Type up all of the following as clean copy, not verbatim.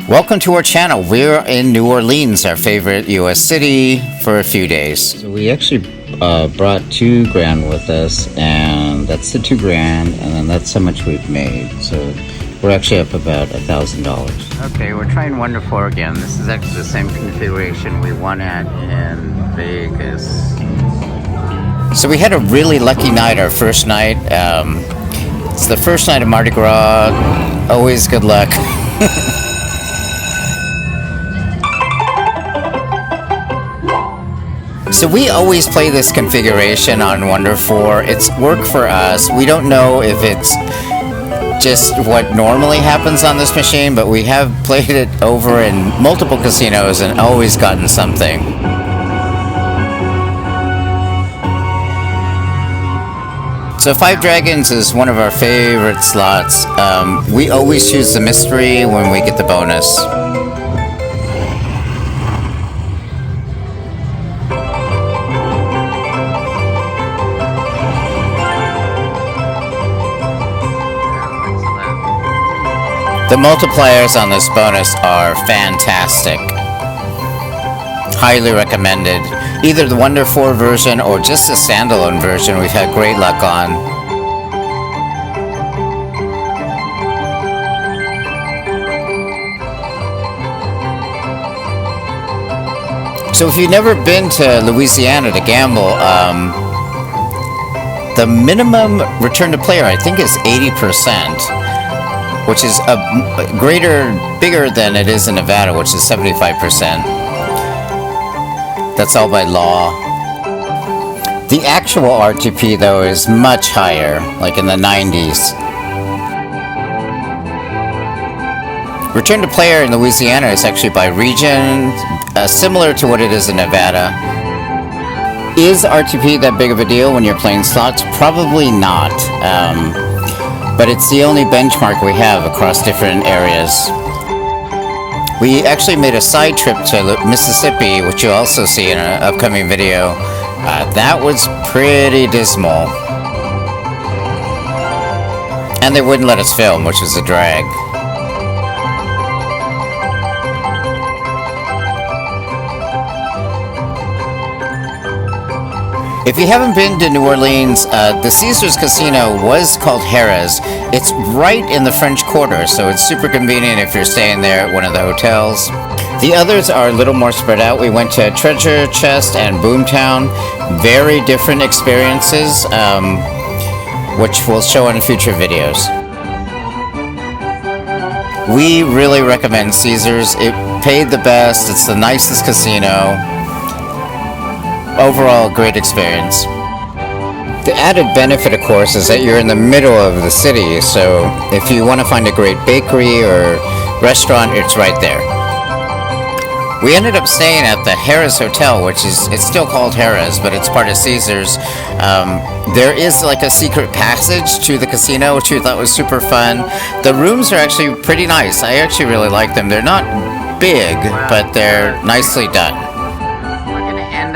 Welcome to our channel. We're in New Orleans, our favorite U.S. city, for a few days. So we actually brought $2,000 with us, and that's the $2,000, and then that's how much we've made. So we're actually up about $1,000. Okay, we're trying Wonder4 again. This is actually the same configuration we won at in Vegas. So we had a really lucky night, our first night. It's the first night of Mardi Gras. Always good luck. So we always play this configuration on Wonder4. It's work for us. We don't know if it's just what normally happens on this machine, but we have played it over in multiple casinos and always gotten something. So Five Dragons is one of our favorite slots. We always choose the mystery when we get the bonus. The multipliers on this bonus are fantastic. Highly recommended. Either the Wonder4 version or just the standalone version we've had great luck on. So if you've never been to Louisiana to gamble, the minimum return to player I think is 80%. Which is bigger than it is in Nevada, which is 75%. That's all by law. The actual RTP, though, is much higher, like in the 90s. Return to player in Louisiana is actually by region, similar to what it is in Nevada. Is RTP that big of a deal when you're playing slots? Probably not. But it's the only benchmark we have across different areas. We actually made a side trip to Mississippi, which you'll also see in an upcoming video. That was pretty dismal. And they wouldn't let us film, which was a drag. If you haven't been to New Orleans, the Caesars Casino was called Harrah's. It's right in the French Quarter, so it's super convenient if you're staying there at one of the hotels. The others are a little more spread out. We went to Treasure Chest and Boomtown. Very different experiences, which we'll show in future videos. We really recommend Caesars. It paid the best. It's the nicest casino. Overall, great experience. The added benefit, of course, is that you're in the middle of the city, so if you want to find a great bakery or restaurant, it's right there. We ended up staying at the Harrah's Hotel, which it's still called Harrah's, but it's part of Caesars. There is like a secret passage to the casino, which we thought was super fun. The rooms are actually pretty nice. I actually really like them. They're not big, but they're nicely done.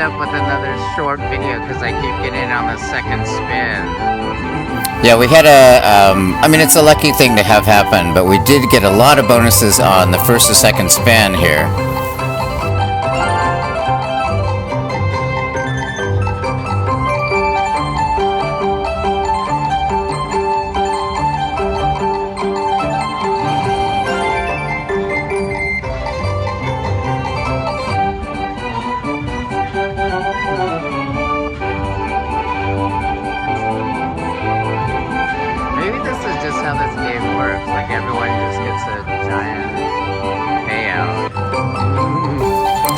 Up with another short video because I keep getting on the second spin. Yeah, we had I mean, it's a lucky thing to have happen, but we did get a lot of bonuses on the first or second spin here.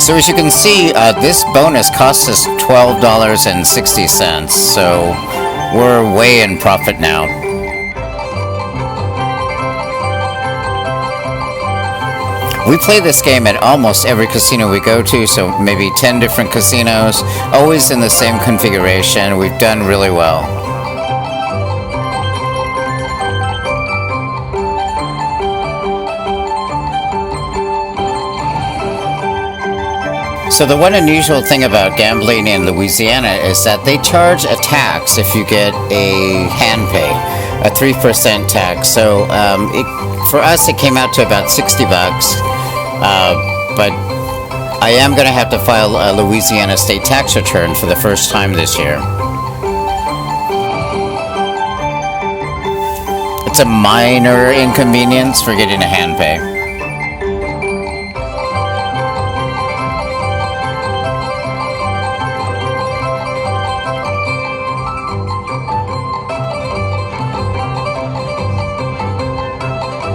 So as you can see, this bonus cost us $12.60, so we're way in profit now. We play this game at almost every casino we go to, so maybe 10 different casinos, always in the same configuration. We've done really well. So the one unusual thing about gambling in Louisiana is that they charge a tax if you get a hand pay, a 3% tax. So for us, it came out to about $60. But I am going to have to file a Louisiana state tax return for the first time this year. It's a minor inconvenience for getting a hand pay.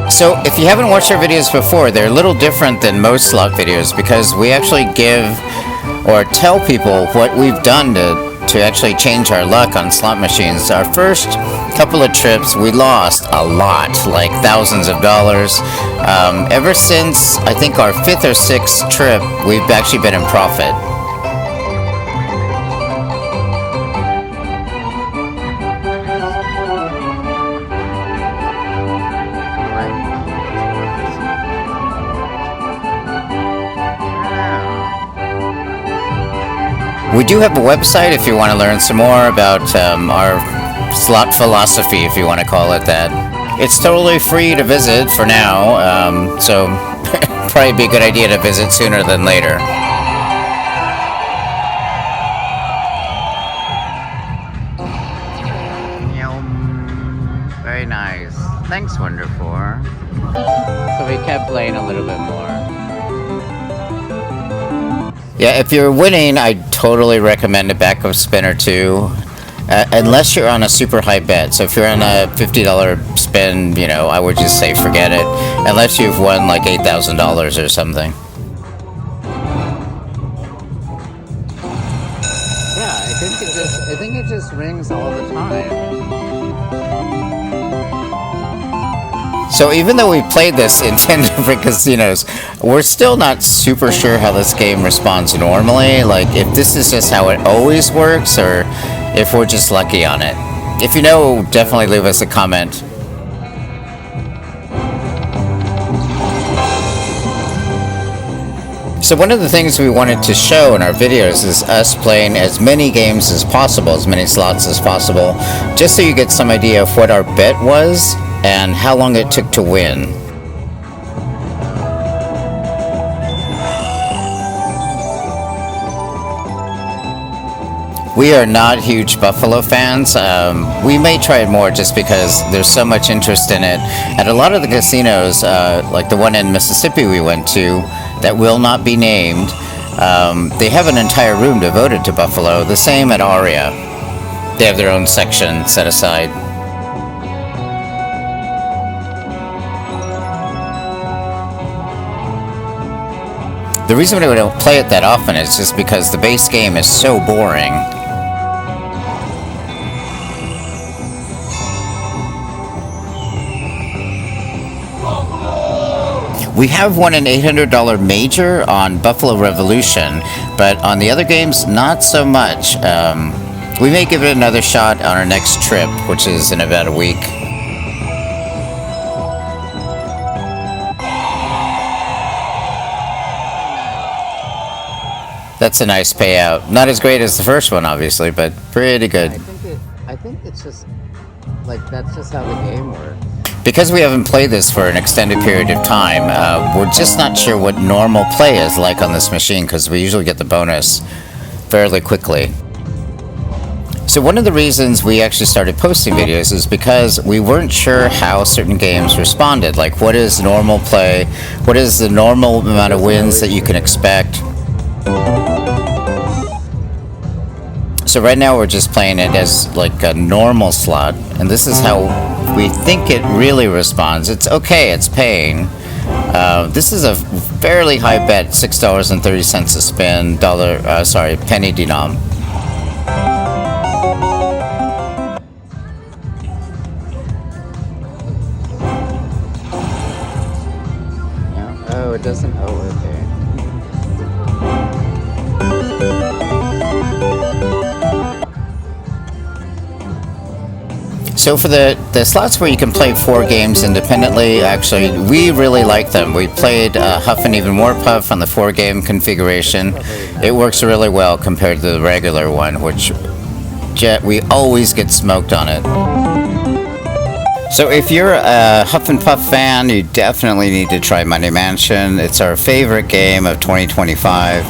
So, if you haven't watched our videos before, they're a little different than most slot videos because we actually give or tell people what we've done to actually change our luck on slot machines. Our first couple of trips, we lost a lot, like thousands of dollars. Ever since, I think, our 5th or 6th trip, we've actually been in profit. We do have a website if you want to learn some more about our slot philosophy, if you want to call it that. It's totally free to visit for now, so probably be a good idea to visit sooner than later. Very nice. Thanks, Wonder4. So we kept playing a little bit more. Yeah, if you're winning, I totally recommend a backup spin or two, unless you're on a super high bet. So if you're on a $50 spin, you know, I would just say forget it, unless you've won like $8,000 or something. Yeah, I think it just rings all the time. So even though we played this in 10 different casinos, we're still not super sure how this game responds normally. Like, if this is just how it always works, or if we're just lucky on it. If you know, definitely leave us a comment. So one of the things we wanted to show in our videos is us playing as many games as possible, as many slots as possible, just so you get some idea of what our bet was and how long it took to win. We are not huge Buffalo fans. We may try it more just because there's so much interest in it. At a lot of the casinos, like the one in Mississippi we went to, that will not be named, they have an entire room devoted to Buffalo. The same at Aria. They have their own section set aside. The reason we don't play it that often is just because the base game is so boring. We have won an $800 major on Buffalo Revolution, but on the other games, not so much. We may give it another shot on our next trip, which is in about a week. That's a nice payout. Not as great as the first one, obviously, but pretty good. I think it's just, like, that's just how the game works. Because we haven't played this for an extended period of time, we're just not sure what normal play is like on this machine, because we usually get the bonus fairly quickly. So one of the reasons we actually started posting videos is because we weren't sure how certain games responded. Like, what is normal play? What is the normal amount of wins that you can expect? So right now we're just playing it as like a normal slot, and this is how we think it really responds. It's okay, it's paying. This is a fairly high bet, $6.30 a spin, penny denom. Yeah. Oh, it doesn't. Oh, okay. So for the slots where you can play 4 games independently, actually, we really like them. We played Huff and Even More Puff on the 4-game configuration. It works really well compared to the regular one, which we always get smoked on it. So if you're a Huff and Puff fan, you definitely need to try Money Mansion. It's our favorite game of 2025.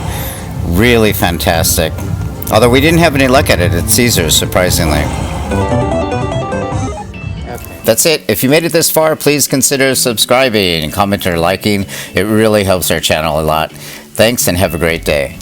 Really fantastic. Although we didn't have any luck at it at Caesars, surprisingly. That's it. If you made it this far, please consider subscribing, commenting, or liking. It really helps our channel a lot. Thanks and have a great day.